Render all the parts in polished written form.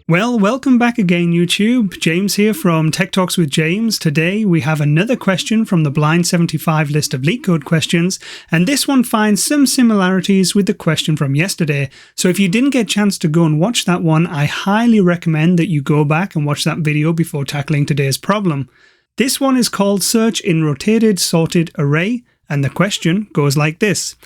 Well, welcome back again, YouTube. James here from Tech Talks with James. Today we have another question from the Blind 75 list of LeetCode questions, and this one finds some similarities with the question from yesterday. So if you didn't get a chance to go and watch that one, I highly recommend that you go back and watch that video before tackling today's problem. This one is called Search in Rotated Sorted Array, and the question goes like this.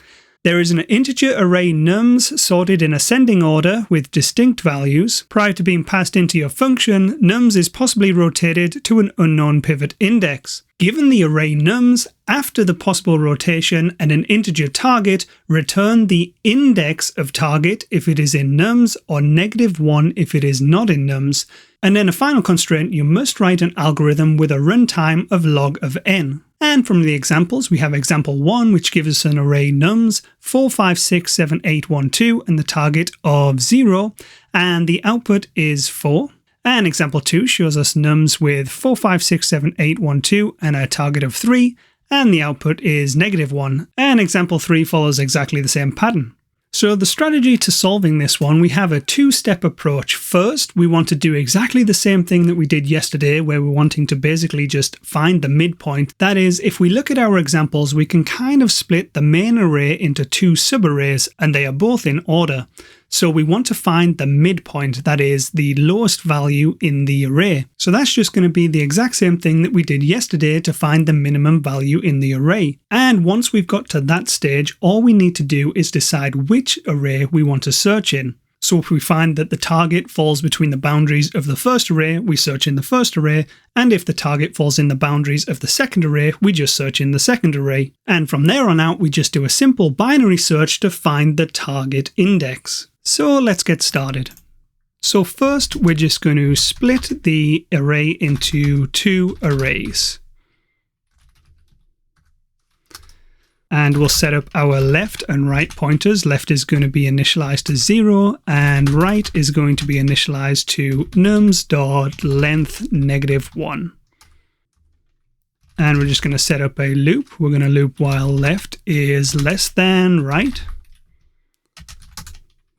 There is an integer array nums sorted in ascending order with distinct values. Prior to being passed into your function, nums is possibly rotated to an unknown pivot index. Given the array nums, after the possible rotation and an integer target, return the index of target if it is in nums or -1 if it is not in nums. And then a final constraint, you must write an algorithm with a runtime of log of n. And from the examples, we have example 1, which gives us an array nums 4, 5, 6, 7, 8, 1, 2, and the target of 0, and the output is 4. And example 2 shows us nums with 4, 5, 6, 7, 8, 1, 2, and a target of 3, and the output is -1. And example 3 follows exactly the same pattern. So the strategy to solving this one, we have a two-step approach. First, we want to do exactly the same thing that we did yesterday, where we're wanting to basically just find the midpoint. That is, if we look at our examples, we can kind of split the main array into two subarrays, and they are both in order. So we want to find the midpoint, that is, the lowest value in the array. So that's just going to be the exact same thing that we did yesterday to find the minimum value in the array. And once we've got to that stage, all we need to do is decide which array we want to search in. So if we find that the target falls between the boundaries of the first array, we search in the first array, and if the target falls in the boundaries of the second array, we just search in the second array. And from there on out, we just do a simple binary search to find the target index. So let's get started. So first, we're just going to split the array into two arrays. And we'll set up our left and right pointers. Left is going to be initialized to 0, and right is going to be initialized to nums.length -1. And we're just going to set up a loop. We're going to loop while left is less than right.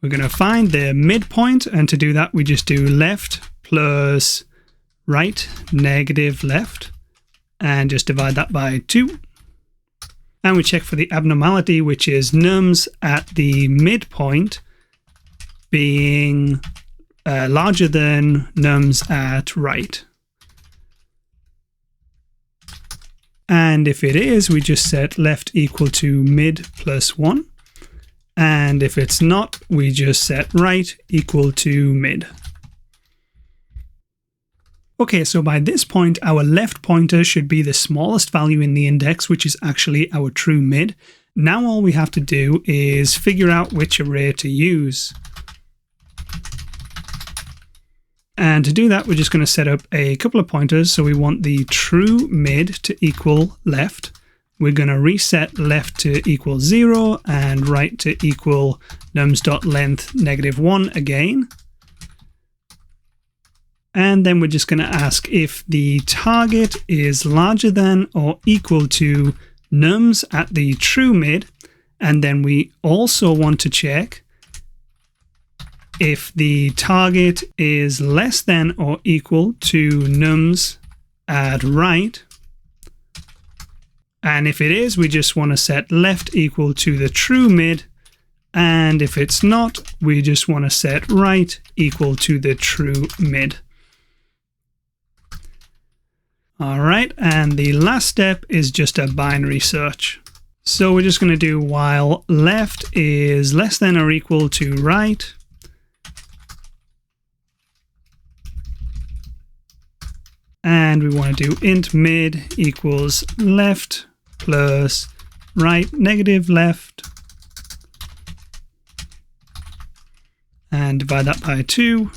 We're going to find the midpoint, and to do that, we just do left plus right -left, and just divide that by 2. And we check for the abnormality, which is nums at the midpoint being larger than nums at right. And if it is, we just set left equal to mid plus 1. And if it's not, we just set right equal to mid. Okay, so by this point, our left pointer should be the smallest value in the index, which is actually our true mid. Now all we have to do is figure out which array to use. And to do that, we're just going to set up a couple of pointers. So we want the true mid to equal left. We're going to reset left to equal 0 and right to equal nums.length -1 again. And then we're just going to ask if the target is larger than or equal to nums at the true mid. And then we also want to check if the target is less than or equal to nums at right. And if it is, we just want to set left equal to the true mid. And if it's not, we just want to set right equal to the true mid. All right, and the last step is just a binary search. So we're just going to do while left is less than or equal to right. And we want to do int mid equals left plus right -left. And divide that by 2.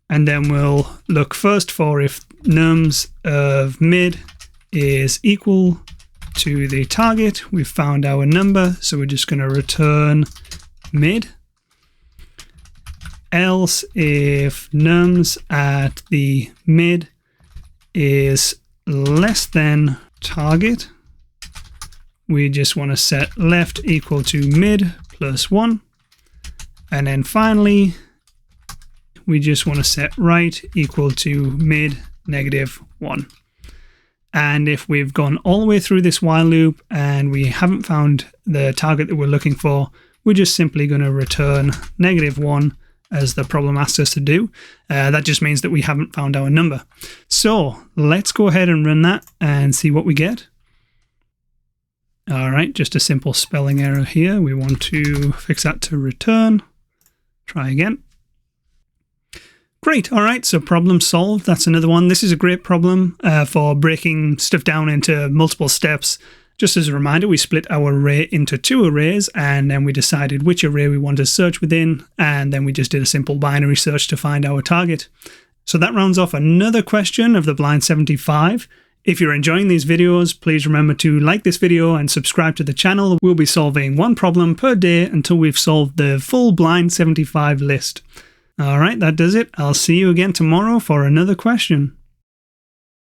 And then we'll look first for if nums of mid is equal to the target. We've found our number, so we're just going to return mid. Else, if nums at the mid is less than target, we just want to set left equal to mid plus 1. And then finally, we just want to set right equal to mid negative 1. And if we've gone all the way through this while loop and we haven't found the target that we're looking for, we're just simply going to return negative 1 as the problem asks us to do. That just means that we haven't found our number. So let's go ahead and run that and see what we get. All right, just a simple spelling error here. We want to fix that to return. Try again. Great. All right. So problem solved. That's another one. This is a great problem for breaking stuff down into multiple steps. Just as a reminder, we split our array into 2 arrays, and then we decided which array we want to search within, and then we just did a simple binary search to find our target. So that rounds off another question of the Blind 75. If you're enjoying these videos, please remember to like this video and subscribe to the channel. We'll be solving one problem per day until we've solved the full Blind 75 list. All right, that does it. I'll see you again tomorrow for another question.